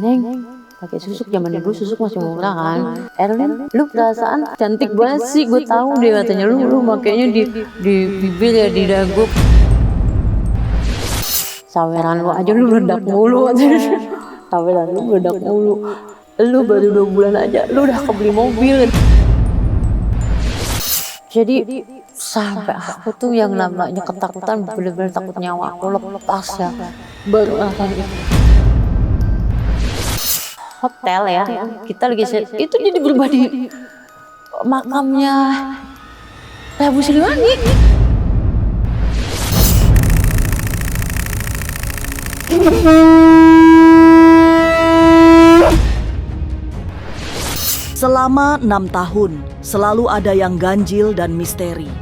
Neng, pakai susuk zaman dulu susuk masih murah kan. Erlin, lu perasaan cantik banget sih, gue tahu deh katanya lu makanya di bibir ya di dagu. Saweran lu aja lu meledak mulu katanya. Saweran lu meledak mulu. Lu baru 2 bulan aja lu udah kebeli mobil. Jadi sampai aku tuh yang namanya ketakutan bener-bener takut nyawa aku lepas ya. Baru rasanya itu. Hotel ya, kita lagi itu jadi berubah di makamnya Prabu Siliwangi. Selama 6 tahun, selalu ada yang ganjil dan misteri.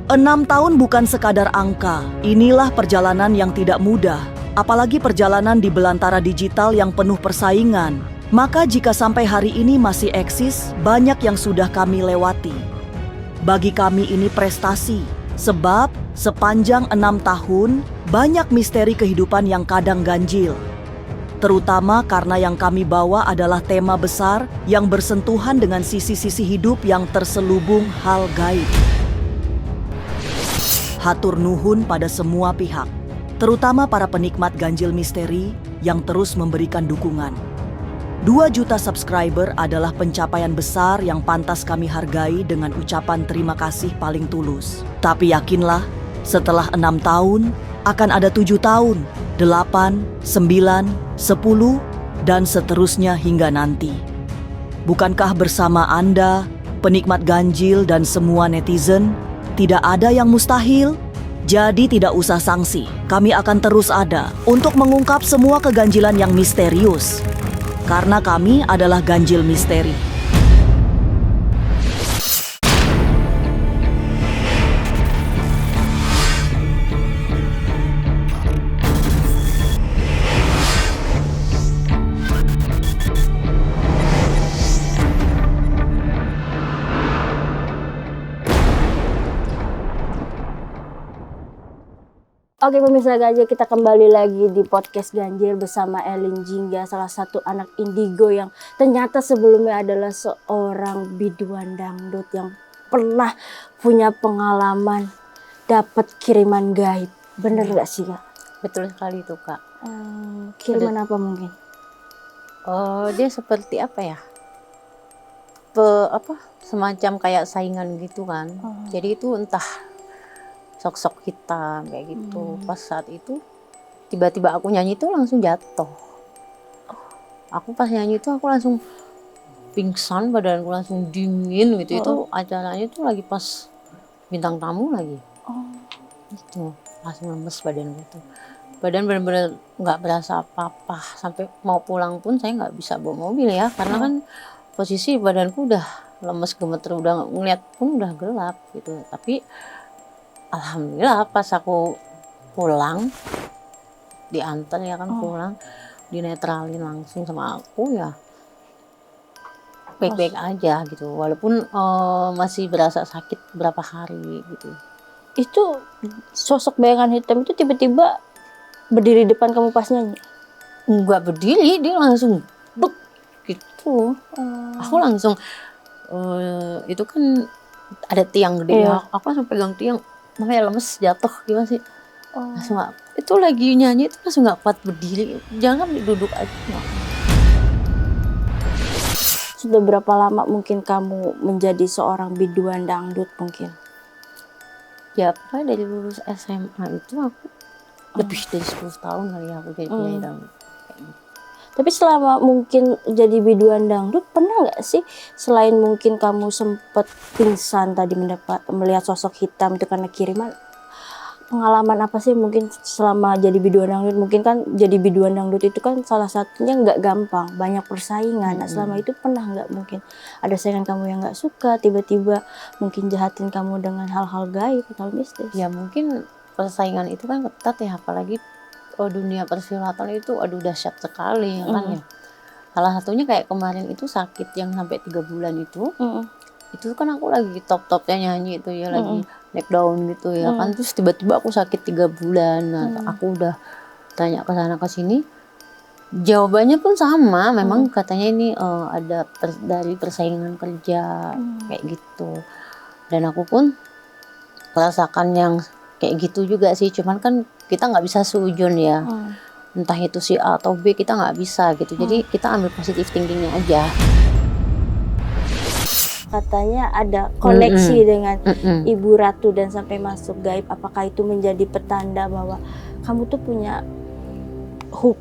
6 tahun bukan sekadar angka, inilah perjalanan yang tidak mudah. Apalagi perjalanan di belantara digital yang penuh persaingan. Maka jika sampai hari ini masih eksis, banyak yang sudah kami lewati. Bagi kami ini prestasi, sebab sepanjang 6 tahun, banyak misteri kehidupan yang kadang ganjil. Terutama karena yang kami bawa adalah tema besar yang bersentuhan dengan sisi-sisi hidup yang terselubung hal gaib. Hatur nuhun pada semua pihak, terutama para penikmat ganjil misteri yang terus memberikan dukungan. 2 juta subscriber adalah pencapaian besar yang pantas kami hargai dengan ucapan terima kasih paling tulus. Tapi yakinlah, setelah 6 tahun, akan ada 7 tahun, 8, 9, 10, dan seterusnya hingga nanti. Bukankah bersama Anda, penikmat ganjil dan semua netizen, tidak ada yang mustahil? Jadi tidak usah sangsi, kami akan terus ada untuk mengungkap semua keganjilan yang misterius. Karena kami adalah ganjil misteri. Oke pemirsa Ganjil, kita kembali lagi di podcast Ganjil bersama Elin Jingga, salah satu anak indigo yang ternyata sebelumnya adalah seorang biduan dangdut yang pernah punya pengalaman dapat kiriman gaib. Bener gak sih Kak? Betul sekali itu Kak. Kiriman apa mungkin? Dia seperti apa ya? Semacam kayak saingan gitu kan. Jadi itu entah sok-sok hitam kayak gitu. Pas saat itu tiba-tiba aku nyanyi itu langsung jatuh. Aku pas nyanyi itu aku langsung pingsan, badanku langsung dingin gitu. Itu acaranya itu lagi pas bintang tamu lagi. Itu langsung lemes badan gitu. Badan benar-benar nggak berasa apa-apa. Sampai mau pulang pun saya nggak bisa bawa mobil ya, karena kan posisi badanku udah lemes gemeter, udah ngeliat pun udah gelap gitu. Tapi alhamdulillah pas aku pulang, diantar ya kan pulang, dinetralin langsung sama aku ya baik-baik aja gitu. Walaupun masih berasa sakit berapa hari gitu. Itu sosok bayangan hitam itu tiba-tiba berdiri depan kamu pas nyanyi? Enggak berdiri, dia langsung bek gitu. Aku langsung itu kan ada tiang gede ya, aku langsung pegang tiang, namanya lemes jatuh gimana sih. Langsung gak, itu lagi nyanyi itu langsung gak kuat berdiri, jangan duduk aja. Sudah berapa lama mungkin kamu menjadi seorang biduan dangdut mungkin? Ya pokoknya dari lulus SMA itu aku lebih dari 10 tahun kali ya aku jadi penyanyi dangdut. Tapi selama mungkin jadi biduan dangdut, pernah nggak sih selain mungkin kamu sempat pingsan tadi melihat sosok hitam itu karena kiriman, pengalaman apa sih mungkin selama jadi biduan dangdut? Mungkin kan jadi biduan dangdut itu kan salah satunya nggak gampang, banyak persaingan. Nah, selama itu pernah nggak mungkin ada saingan kamu yang nggak suka, tiba-tiba mungkin jahatin kamu dengan hal-hal gaib atau mistis? Ya mungkin persaingan itu kan ketat ya, apalagi dunia persilatan itu aduh dahsyat sekali ya kan ya. Salah satunya kayak kemarin itu sakit yang sampai 3 bulan itu kan aku lagi top-topnya nyanyi itu ya, lagi naik daun gitu ya kan, terus tiba-tiba aku sakit 3 bulan. Nah aku udah tanya ke sana ke sini, Jawabannya pun sama, memang katanya ini ada dari persaingan kerja kayak gitu. Dan aku pun merasakan yang kayak gitu juga sih, cuman kan kita nggak bisa sujun ya. Entah itu si A atau B, kita nggak bisa gitu. Jadi kita ambil positif thinkingnya aja. Katanya ada koneksi dengan Ibu Ratu dan sampai masuk gaib. Apakah itu menjadi petanda bahwa kamu tuh punya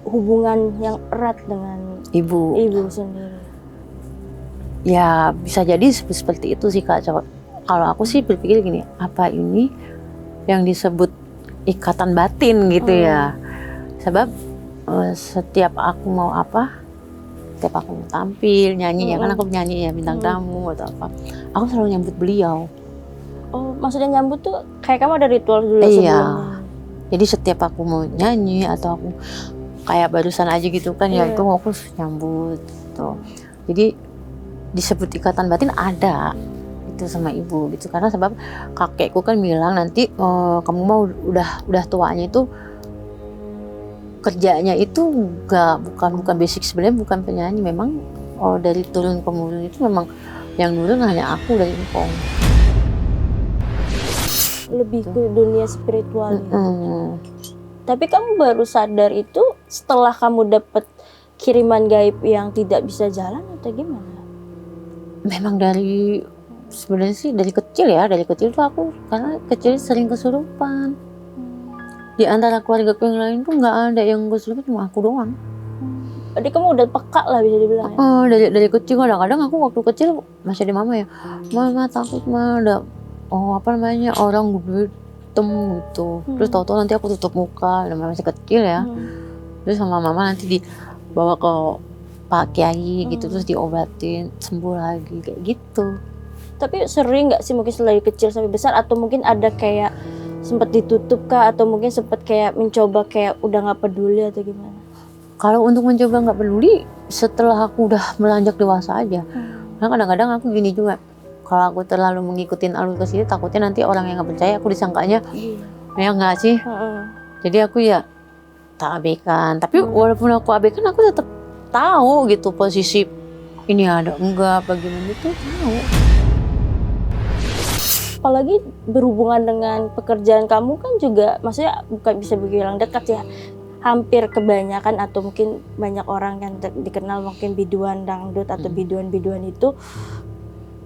hubungan yang erat dengan Ibu sendiri? Ya bisa jadi seperti itu sih Kak. Kalau aku sih berpikir gini, apa ini yang disebut ikatan batin gitu ya. Sebab setiap aku mau apa, setiap aku mau tampil, nyanyi ya kan aku nyanyi ya, bintang tamu atau apa, aku selalu nyambut beliau. Oh, maksudnya nyambut tuh kayak kamu ada ritual dulu Iya. sebelumnya? Jadi setiap aku mau nyanyi atau aku kayak barusan aja gitu kan ya, itu aku nyambut gitu. Jadi disebut ikatan batin ada itu sama ibu gitu, karena sebab kakekku kan bilang nanti kamu mau udah tuanya itu kerjanya itu bukan basic, sebenarnya bukan penyanyi, memang dari turun temurun itu memang yang nurun hanya aku dari engkong. Lebih ke dunia spiritual. Tapi kamu baru sadar itu setelah kamu dapet kiriman gaib yang tidak bisa jalan atau gimana? Memang sebenarnya sih dari kecil tuh aku karena kecil sering kesurupan. Di antara keluargaku yang lain tuh nggak ada yang kesurupan, cuma aku doang. Jadi kamu udah peka lah bisa dibilang ya? Dari kecil, kadang-kadang aku waktu kecil masih ada mama ya, mama takut mah ada orang gede hitam gitu. Terus tahu-tahu nanti aku tutup muka, namanya masih kecil ya. Terus sama mama nanti dibawa ke Pak Kiai gitu, terus diobatin sembuh lagi kayak gitu. Tapi sering nggak sih mungkin dari kecil sampai besar, atau mungkin ada kayak sempat ditutup kah, atau mungkin sempat kayak mencoba kayak udah nggak peduli atau gimana? Kalau untuk mencoba nggak peduli setelah aku udah melanjak dewasa aja. Karena kadang-kadang aku gini juga, kalau aku terlalu mengikutin alur ke sini, takutnya nanti orang yang nggak percaya aku disangkanya ya nggak sih. Jadi aku ya tak abaikan. Tapi walaupun aku abaikan, aku tetap tahu gitu posisi ini ada enggak bagaimana itu tahu. Apalagi berhubungan dengan pekerjaan kamu kan juga, maksudnya bukan bisa dibilang dekat ya, hampir kebanyakan atau mungkin banyak orang yang dikenal mungkin biduan dangdut atau biduan-biduan itu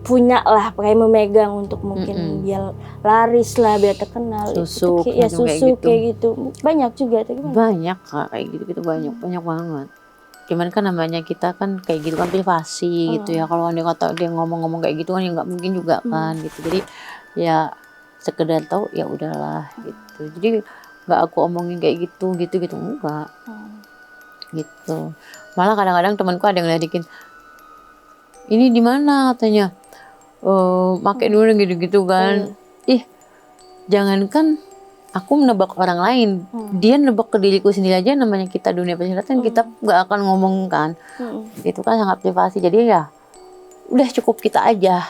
punya lah kayak memegang untuk mungkin biar laris lah, biar terkenal. Susuk, ya susuk kayak gitu. Banyak juga tuh gimana? Banyak Kak, kayak gitu banyak banget. Cuman kan namanya kita kan kayak gitu kan privasi gitu ya. Kalau dia kata dia ngomong-ngomong kayak gitu kan ya nggak mungkin juga kan gitu. Jadi ya sekedar tahu ya udahlah gitu. Jadi nggak aku omongin kayak gitu enggak. Gitu. Malah kadang-kadang temanku ada yang ngeledekin, ini di mana katanya, pakai dulu gitu kan. Ih, jangankan aku menebak orang lain, dia nebak ke diriku sendiri aja. Namanya kita dunia persilatan, kita nggak akan ngomong kan. Itu kan sangat privasi. Jadi ya udah cukup kita aja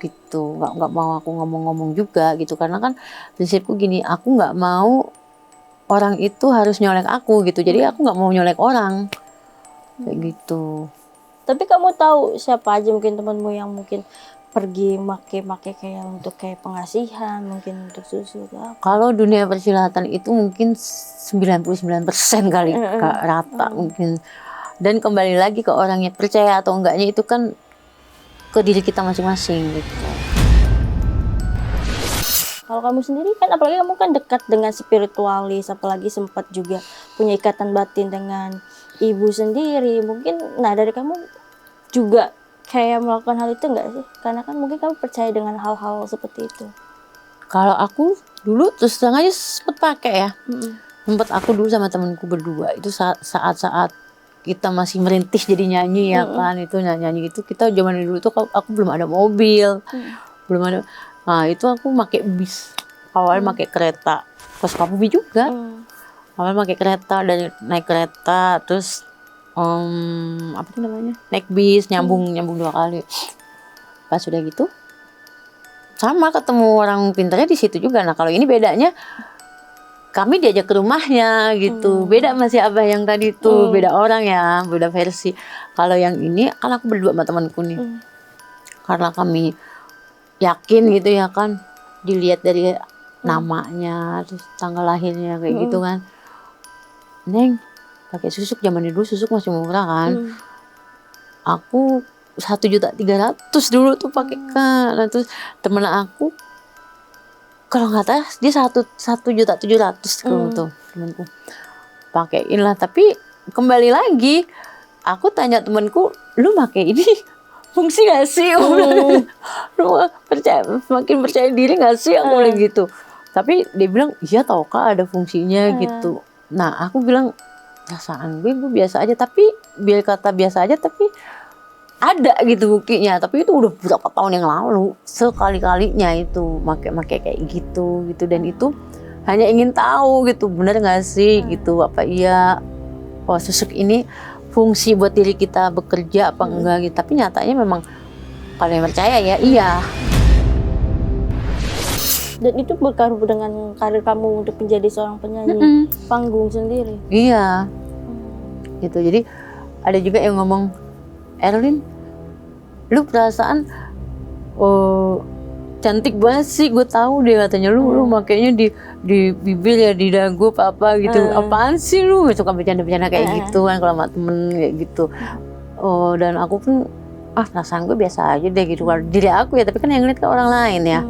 gitu. Nggak mau aku ngomong-ngomong juga gitu, karena kan prinsipku gini, aku nggak mau orang itu harus nyolek aku gitu. Jadi aku nggak mau nyolek orang kayak gitu. Tapi kamu tahu siapa aja mungkin temanmu yang mungkin pergi make kayak untuk kayak pengasihan, mungkin untuk susu atau apa? Kalau dunia persilatan itu mungkin 99% kali Kak, rata mungkin. Dan kembali lagi ke orangnya percaya atau enggaknya, itu kan ke diri kita masing-masing gitu. Kalau kamu sendiri kan, apalagi kamu kan dekat dengan spiritualis, apalagi sempat juga punya ikatan batin dengan ibu sendiri. Mungkin, nah dari kamu juga kayak melakukan hal itu nggak sih? Karena kan mungkin kamu percaya dengan hal-hal seperti itu. Kalau aku dulu terus terang aja sempet pakai ya. Sempet aku dulu sama temenku berdua, itu saat-saat kita masih merintis jadi nyanyi ya kan, itu nyanyi itu kita zaman dulu tuh aku belum ada mobil, belum ada. Nah itu aku pakai bis, awal pakai kereta, pas Papubi juga, awal pakai kereta, dan naik kereta, terus apa tuh namanya, naik bis, nyambung 2 kali. Pas sudah gitu, sama ketemu orang pintarnya di situ juga. Nah kalau ini bedanya, kami diajak ke rumahnya gitu. Beda sama si Abah yang tadi tuh, beda orang ya, beda versi. Kalau yang ini kan aku berdua sama temanku nih. Karena kami yakin gitu ya kan, dilihat dari namanya, terus tanggal lahirnya kayak gitu kan. Neng, pakai susuk, zaman dulu susuk masih murah kan. Aku 1.300.000 dulu tuh pakai kan. Nah, terus temen aku kalau nggak tahu dia 1.700.000 kalau tuh temanku pakein lah. Tapi kembali lagi aku tanya temanku, lu pakai ini fungsi gak sih? Lu percaya, makin percaya diri gak sih? Aku bilang gitu. Tapi dia bilang iya tau Kak ada fungsinya gitu. Nah aku bilang perasaan gue biasa aja, tapi biar kata biasa aja tapi ada gitu buktinya. Tapi itu udah berapa tahun yang lalu, sekali-kalinya itu make kayak gitu dan itu hanya ingin tahu gitu bener nggak sih gitu, apa iya susuk ini fungsi buat diri kita bekerja apa enggak gitu. Tapi nyatanya memang kalau yang percaya ya iya. Dan itu berkaruh dengan karir kamu untuk menjadi seorang penyanyi panggung sendiri. Iya gitu. Jadi ada juga yang ngomong, Erlin, lu perasaan cantik banget sih, gue tahu deh katanya lu makanya di bibir ya, di dagu apa gitu. Apaan sih lu? Suka bercanda-bercanda kayak gitu kan kalau sama temen kayak gitu. Dan aku pun perasaan gue biasa aja deh gitu. Kalau diri aku ya, tapi kan yang ngeliat ke orang lain ya.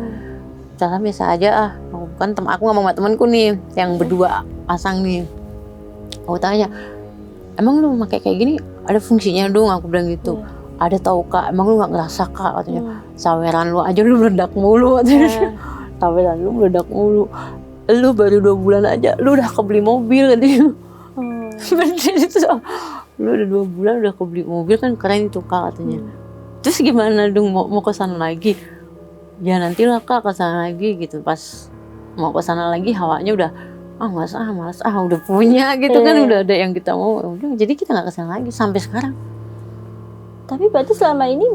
Perasaan biasa aja kan aku ngomong sama temenku nih yang berdua pasang nih. Aku tanya, emang lu pakai kayak gini ada fungsinya dong? Aku bilang gitu. Ada tahu Kak, emang lu nggak ngerasa Kak katanya. Saweran lu aja lu meledak mulu katanya. Saweran lu meledak mulu. Lu baru 2 bulan aja lu udah kebeli mobil katanya. Bener itu. Lu udah 2 bulan udah kebeli mobil, kan keren itu Kak katanya. Terus gimana dong, mau ke sana lagi? Ya nantilah Kak ke sana lagi gitu. Pas mau ke sana lagi hawanya udah malas udah punya gitu kan, udah ada yang kita mau. Udah, jadi kita nggak ke sana lagi sampai sekarang. Tapi berarti selama ini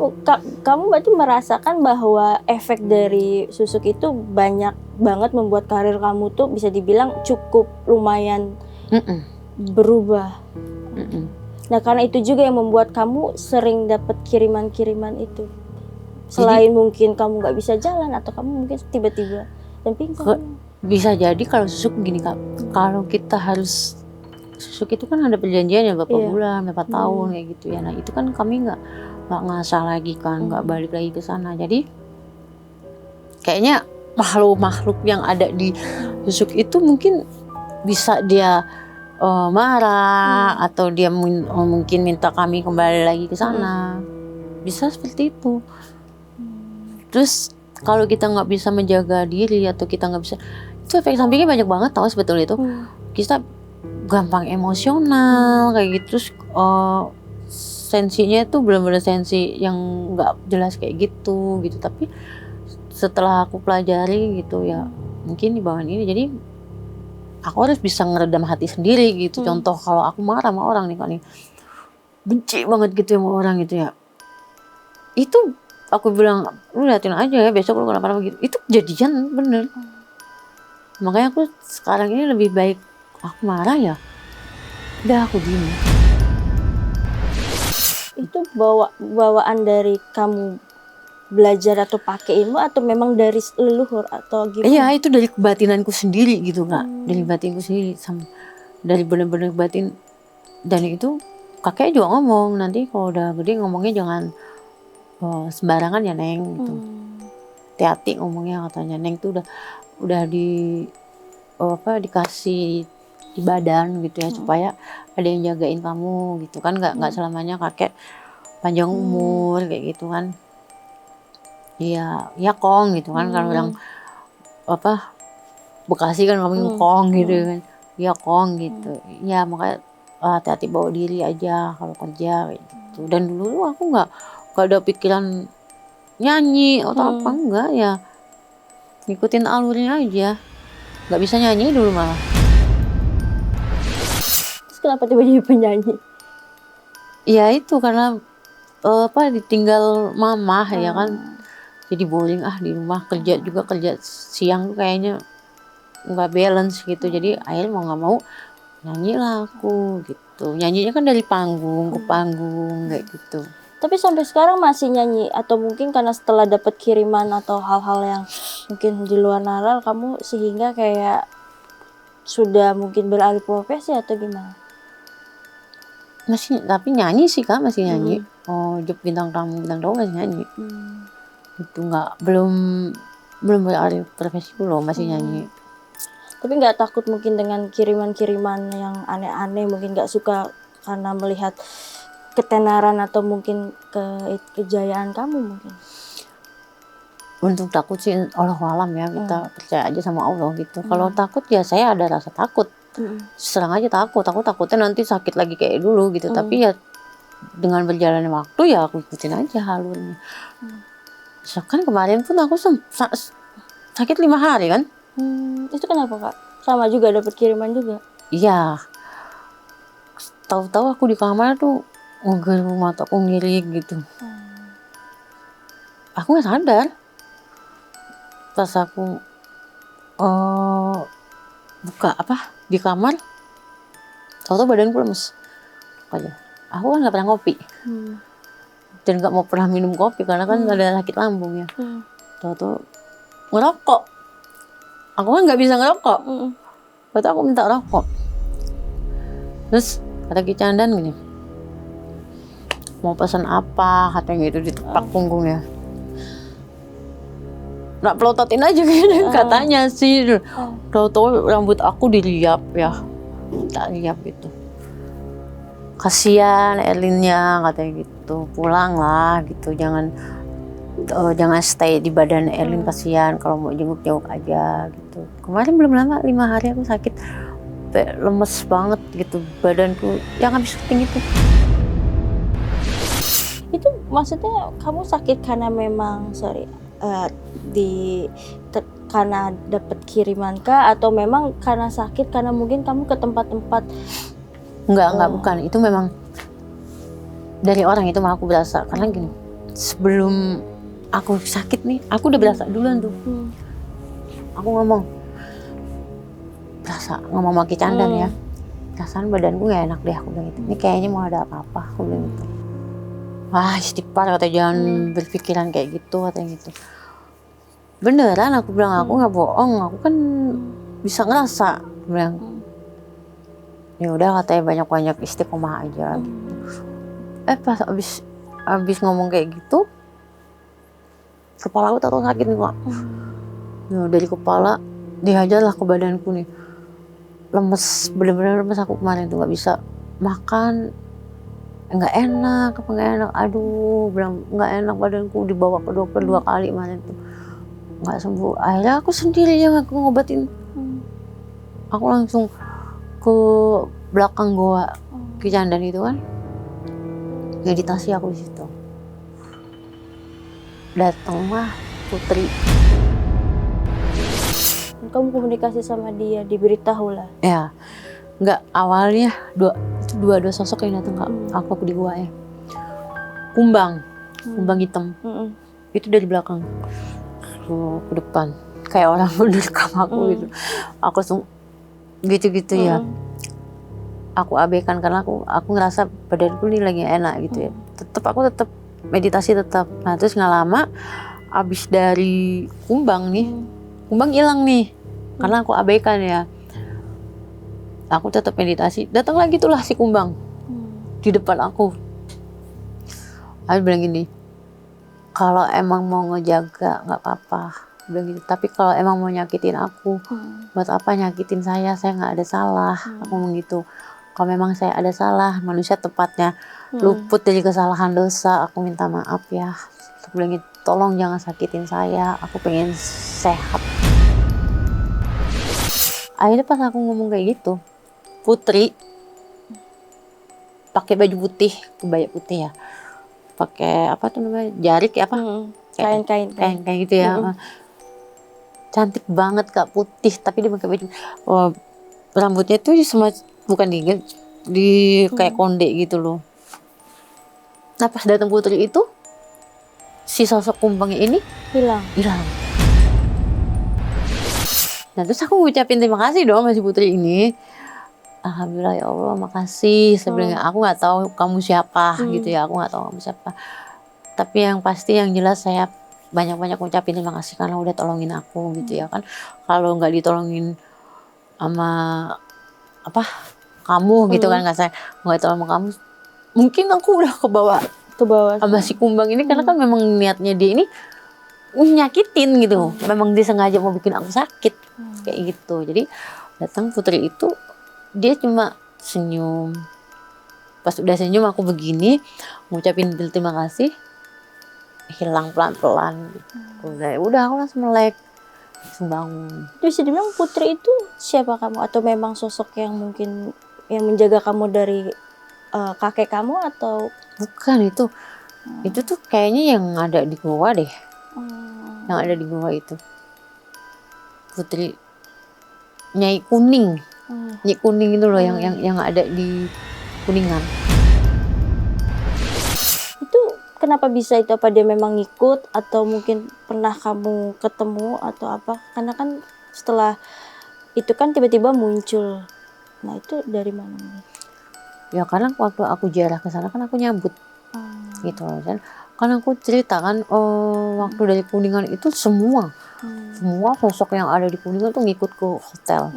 kamu berarti merasakan bahwa efek dari susuk itu banyak banget membuat karir kamu tuh bisa dibilang cukup lumayan berubah. Nah karena itu juga yang membuat kamu sering dapat kiriman-kiriman itu. Selain mungkin kamu nggak bisa jalan atau kamu mungkin tiba-tiba dan pingsan. Bisa jadi kalau susuk begini Kak, kalau kita harus susuk itu kan ada perjanjiannya berapa bulan, berapa tahun kayak gitu ya. Nah itu kan kami nggak ngasah lagi kan, nggak balik lagi ke sana. Jadi kayaknya makhluk yang ada di susuk itu mungkin bisa dia marah atau dia mungkin minta kami kembali lagi ke sana. Bisa seperti itu. Terus kalau kita nggak bisa menjaga diri atau kita nggak bisa, itu efek sampingnya banyak banget tahu sebetulnya itu. Kita gampang emosional kayak gitu. Terus sensinya itu benar-benar sensi yang nggak jelas kayak gitu. Tapi setelah aku pelajari gitu ya, mungkin di bawah ini jadi aku harus bisa ngeredam hati sendiri gitu. Contoh kalau aku marah sama orang nih, benci banget gitu sama orang gitu ya, itu aku bilang lu liatin aja ya, besok lu kenapa-napa gitu. Itu kejadian bener. Makanya aku sekarang ini lebih baik aku marah ya udah aku diem. Itu bawaan dari kamu belajar atau pakai ilmu atau memang dari leluhur atau gimana? Iya itu dari kebatinanku sendiri gitu Kak. Dari batinku sendiri, dari bener-bener batin. Dan itu kakek juga ngomong, nanti kalau udah gede ngomongnya jangan sembarangan ya Neng gitu. Hati-hati ngomongnya katanya. Neng tuh udah dikasih di badan gitu ya, supaya ada yang jagain kamu gitu kan, nggak selamanya kakek panjang umur kayak gitu kan. Iya Kong gitu kan, kalau orang Bekasi kan ngomongin Kong gitu kan. Iya Kong gitu. Ya makanya hati-hati bawa diri aja kalau kerja kayak gitu. Dan dulu aku nggak ada pikiran nyanyi atau apa, enggak ya, ngikutin alurnya aja. Nggak bisa nyanyi dulu malah. Terus kenapa tiba-tiba penyanyi? Ya itu karena ditinggal mama ya kan, jadi boring di rumah, kerja siang tuh kayaknya nggak balance gitu. Jadi akhirnya mau nggak mau nyanyilah aku gitu. Nyanyinya kan dari panggung ke panggung kayak gitu. Tapi sampai sekarang masih nyanyi atau mungkin karena setelah dapat kiriman atau hal-hal yang mungkin di luar nalar kamu sehingga kayak sudah mungkin beralih profesi atau gimana? Masih, tapi nyanyi sih Kak, masih nyanyi. Oh, job bintang tamu masih nyanyi. Itu belum beralih profesi, belum, masih nyanyi. Tapi nggak takut mungkin dengan kiriman-kiriman yang aneh-aneh, mungkin nggak suka karena melihat ketenaran atau mungkin kejayaan kamu mungkin? Untuk takut sih Allah alam ya, kita percaya aja sama Allah gitu. Kalau takut ya saya ada rasa takut. Serang aja takutnya nanti sakit lagi kayak dulu gitu. Tapi ya dengan berjalannya waktu ya aku ikutin aja alurnya. So, kan kemarin pun aku sakit 5 hari kan. Itu kenapa Kak? Sama juga dapat kiriman juga? Iya. Tahu-tahu aku di kamar tuh ngegel, mata aku ngirik gitu. Aku nggak sadar. Pas aku buka di kamar, tahu-tahu badanku lemes aja. Aku kan nggak pernah ngopi dan nggak mau pernah minum kopi karena kan ada sakit lambung ya. Tahu-tahu ngerokok, aku kan nggak bisa ngerokok. Tahu-tahu aku minta rokok. Terus kata Ki Candan gini, mau pesan apa katanya gitu, ditepak punggungnya. Nggak pelototin aja kayaknya katanya sih. Tahu-tahu rambut aku diliap ya, tak liap gitu. Kasihan Erlinnya katanya gitu, pulang lah gitu, jangan stay di badan Erlin, kasihan, kalau mau jenguk aja gitu. Kemarin belum lama 5 hari aku sakit, lemes banget gitu badanku, yang habis syuting itu. Itu maksudnya kamu sakit karena memang karena dapat kiriman kah, atau memang karena sakit karena mungkin kamu ke tempat-tempat? Enggak, bukan. Itu memang dari orang itu mah aku berasa. Karena gini, sebelum aku sakit nih, aku udah berasa duluan tuh. Aku ngomong sama Ki Candan ya, perasaan badanku gak enak deh, aku bilang gitu. Ini kayaknya mau ada apa-apa, aku bilang gitu. Wah, istighfar, kata jangan berpikiran kayak gitu, katanya gitu. Beneran, aku bilang, aku nggak bohong, aku kan bisa ngerasa, aku bilang. Ya udah, katanya banyak-banyak istiqomah aja. Gitu. Pas abis ngomong kayak gitu, kepala aku tahu sakit nih Kak. Nah, dari kepala dihajarlah ke badanku nih, lemes, bener-bener lemes aku kemarin tuh, nggak bisa makan, nggak enak, aduh, bilang nggak enak badanku, dibawa ke dokter 2 kali kemarin tuh. Nggak sembuh, akhirnya aku sendiri yang aku ngobatin. Aku langsung ke belakang goa Ki Candan itu kan, meditasi aku di situ. Datanglah Putri. Kamu komunikasi sama dia, diberitahu lah. Ya, nggak, awalnya dua sosok yang datang ke aku di goa ya. Kumbang hitam. Itu dari belakang ke depan, kayak orang menerkam aku gitu. Aku langsung gitu ya. Aku abaikan karena aku ngerasa badanku ini lagi enak gitu ya. Aku tetap meditasi tetap. Nah, terus nggak lama abis dari kumbang hilang nih, karena aku abaikan ya. Aku tetap meditasi, datang lagi tuh lah si kumbang di depan aku. Aku bilang gini, kalau emang mau ngejaga nggak apa-apa, bilang gitu. Tapi kalau emang mau nyakitin aku, buat apa nyakitin saya nggak ada salah. Aku ngomong gitu. Kalau memang saya ada salah, manusia tepatnya luput dari kesalahan dosa, aku minta maaf ya. Aku bilang gitu, tolong jangan sakitin saya, aku pengen sehat. Akhirnya pas aku ngomong kayak gitu, Putri pakai baju putih, kebaya putih ya, pakai apa tuh namanya, jarik ya apa, Kain gitu ya. Cantik banget Kak, putih, tapi dia pakai baju, rambutnya tuh bukan di kayak konde gitu loh. Nah, pas datang Putri itu, si sosok kumbangnya ini hilang. Nah terus aku ngucapin terima kasih dong sama si Putri ini. Alhamdulillah ya Allah, makasih. Sebenarnya aku nggak tahu kamu siapa gitu ya, aku nggak tahu kamu siapa. Tapi yang pasti yang jelas saya banyak-banyak ngucapin terima kasih karena udah tolongin aku gitu ya kan. Kalau nggak ditolongin sama apa kamu gitu kan, nggak tolong sama kamu, mungkin aku udah kebawa ke bawah. sama si kumbang ini karena kan memang niatnya dia ini nyakitin gitu. Memang dia sengaja mau bikin aku sakit kayak gitu. Jadi datang Putri itu dia cuma senyum. Pas udah senyum aku begini ngucapin terima kasih, hilang pelan-pelan gitu. Udah aku langsung melek, langsung bangun. Bisa dibilang Putri itu siapa kamu, atau memang sosok yang mungkin yang menjaga kamu dari kakek kamu atau Bukan itu. Itu tuh kayaknya yang ada di gua deh. Yang ada di gua itu Putri Nyai Kuning. Nyai Kuning itu loh yang ada di Kuningan. itu kenapa bisa itu? Apa dia memang ngikut atau mungkin pernah kamu ketemu atau apa? Karena kan setelah itu kan tiba-tiba muncul. Nah itu dari mana? Ya karena waktu aku ziarah ke sana kan aku nyambut gitu loh kan. Karena aku cerita kan waktu dari Kuningan itu semua sosok yang ada di Kuningan tuh ngikut ke hotel.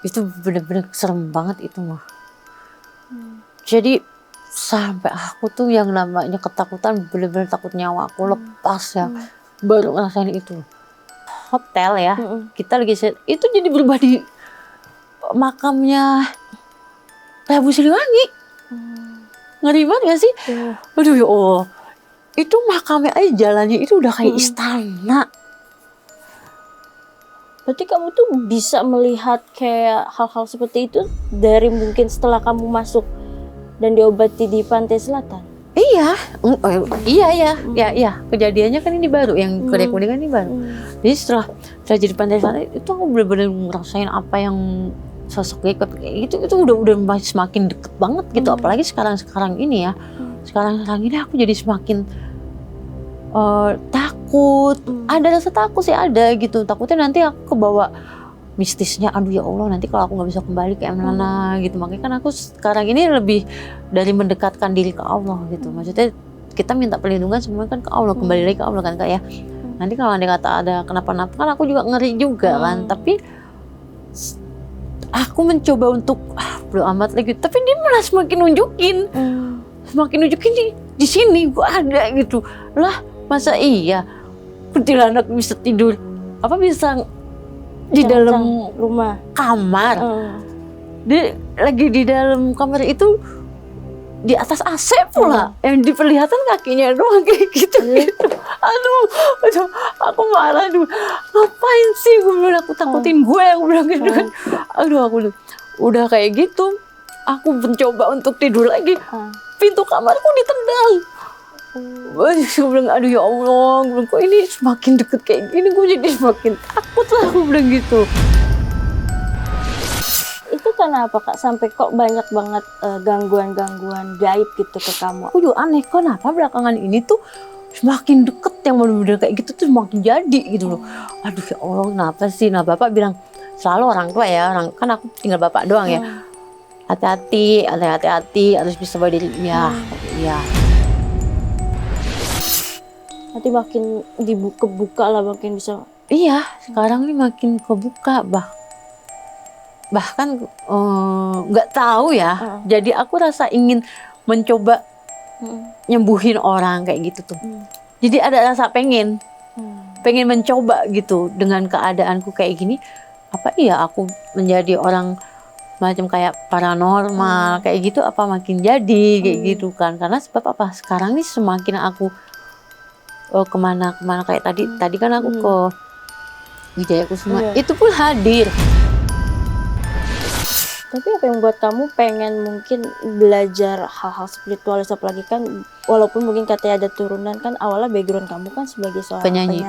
Itu bener-bener serem banget itu mah. Jadi sampai aku tuh yang namanya ketakutan, bener-bener takut nyawa aku lepas ya. Baru ngerasain itu. Hotel ya, kita lagi itu jadi berubah di makamnya Prabu Siliwangi. Ngeri banget gak sih? Aduh ya Allah. Itu makamnya aja jalannya itu udah kayak istana. Berarti kamu tuh bisa melihat kayak hal-hal seperti itu dari mungkin setelah kamu masuk dan diobati di Pantai Selatan? Iya, iya. Kejadiannya kan ini baru, yang Kedai Kuningan ini baru. Jadi setelah jadi Pantai Selatan itu aku benar-benar ngerasain apa yang sosoknya kayak gitu, itu udah semakin deket banget gitu. Apalagi sekarang ini ya, sekarang ini aku jadi semakin takut. Ada rasa takut sih, ada gitu. Takutnya nanti aku kebawa mistisnya. Aduh ya Allah, nanti kalau aku nggak bisa kembali ke mana gitu. Makanya kan aku sekarang ini lebih dari mendekatkan diri ke Allah gitu. Maksudnya kita minta perlindungan semua kan ke Allah, kembali lagi ke Allah kan Kak ya. Nanti kalau ada kenapa-napa kan aku juga ngeri juga kan. Tapi aku mencoba untuk belum amat lagi, tapi dia malah semakin nunjukin di sini gua ada gitu lah. Masa iya kuntilanak bisa tidur bisa di dalam rumah kamar, dia lagi di dalam kamar itu di atas AC pula, yang diperlihatkan kakinya doang kayak gitu. Aduh, aku marah dulu. Ngapain sih gue bilang, aku takutin gue, aku bilang gitu kan. Aduh, aku udah kayak gitu. Aku mencoba untuk tidur lagi. Pintu kamarku ditendang. Gue bilang, aduh ya Allah, gue bilang, kok ini semakin deket kayak gini, gue jadi semakin takut lah, aku bilang gitu. Itu kenapa Kak sampai kok banyak banget gangguan-gangguan gaib gitu ke kamu? Aku juga aneh, kenapa belakangan ini tuh semakin deket yang bener-bener kayak gitu tuh semakin jadi gitu loh. Aduh ya Allah, kenapa sih? Nah bapak bilang, selalu orang tua ya, kan aku tinggal bapak doang ya. Hati-hati, harus bisa bawa diri. Iya. Nanti makin dibuka lah, makin bisa. Iya, sekarang ini makin kebuka, bahkan nggak tahu ya. Jadi aku rasa ingin mencoba nyembuhin orang kayak gitu tuh. Jadi ada rasa pengen mencoba gitu dengan keadaanku kayak gini. Apa iya aku menjadi orang macam kayak paranormal kayak gitu, apa makin jadi kayak gitu kan? Karena sebab apa? Sekarang nih semakin aku kemana kayak tadi kan aku ke Wijaya Kusuma, itu pun hadir. Tapi apa yang membuat kamu pengen mungkin belajar hal-hal spiritualis, apalagi kan walaupun mungkin katanya ada turunan, kan awalnya background kamu kan sebagai seorang penyanyi.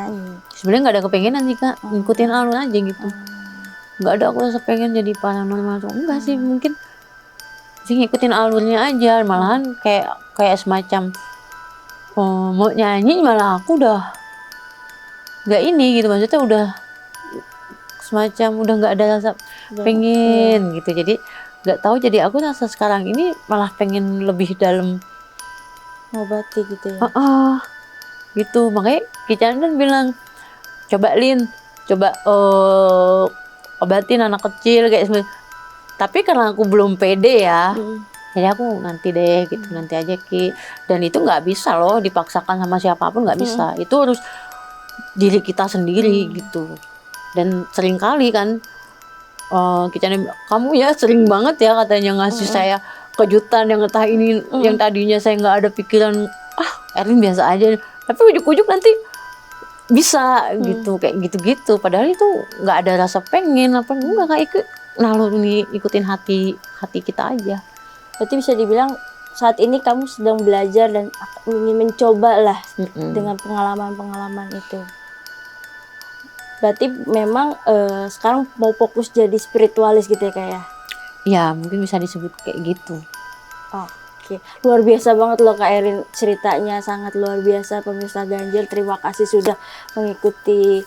Sebenarnya nggak ada kepengenan sih Kak, ngikutin alur aja gitu. Nggak ada aku rasa pengen jadi paranormal tuh, enggak sih, mungkin sih ngikutin alurnya aja. Malahan kayak semacam mau nyanyi malah aku udah nggak ini gitu, maksudnya udah semacam udah nggak ada rasa pengen gitu. Jadi nggak tahu, jadi aku rasa sekarang ini malah pengen lebih dalam ngobati gitu ya. gitu. Makanya Kican kan bilang, coba Lin, coba obatin anak kecil kayak tapi karena aku belum pede ya, jadi aku nanti deh gitu, nanti aja Ki. Dan itu nggak bisa loh dipaksakan sama siapapun, nggak bisa. Itu harus diri kita sendiri gitu. Dan sering kali kan Kican, kamu ya sering banget ya katanya ngasih saya kejutan yang entah ini yang tadinya saya nggak ada pikiran, Erlin biasa aja, tapi ujuk-ujuk nanti bisa gitu, kayak gitu-gitu. Padahal itu nggak ada rasa pengen apa enggak, kayak ikut nalur nih, ikutin hati kita aja. Berarti bisa dibilang saat ini kamu sedang belajar dan ingin mencoba lah dengan pengalaman-pengalaman itu. Berarti memang sekarang mau fokus jadi spiritualis gitu ya kayak? Ya mungkin bisa disebut kayak gitu. Oke, luar biasa banget loh Kak Erin, ceritanya sangat luar biasa. Pemirsa Ganjil, terima kasih sudah mengikuti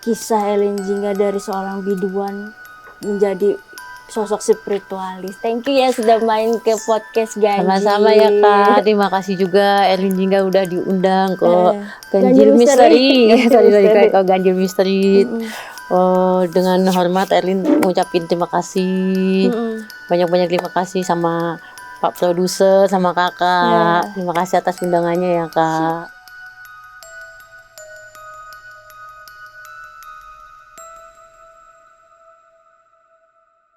kisah Erlin Jingga dari seorang biduan menjadi sosok spiritualis. Thank you ya sudah main ke podcast Ganjil. Sama-sama ya Kak, terima kasih juga Erlin Jingga udah diundang ke Ganjil Misteri. Sorry, ke Ganjil Misteri. Dengan hormat Erlin ngucapin terima kasih. Banyak-banyak terima kasih sama Pak Produser, sama Kakak. Terima kasih atas undangannya ya Kak.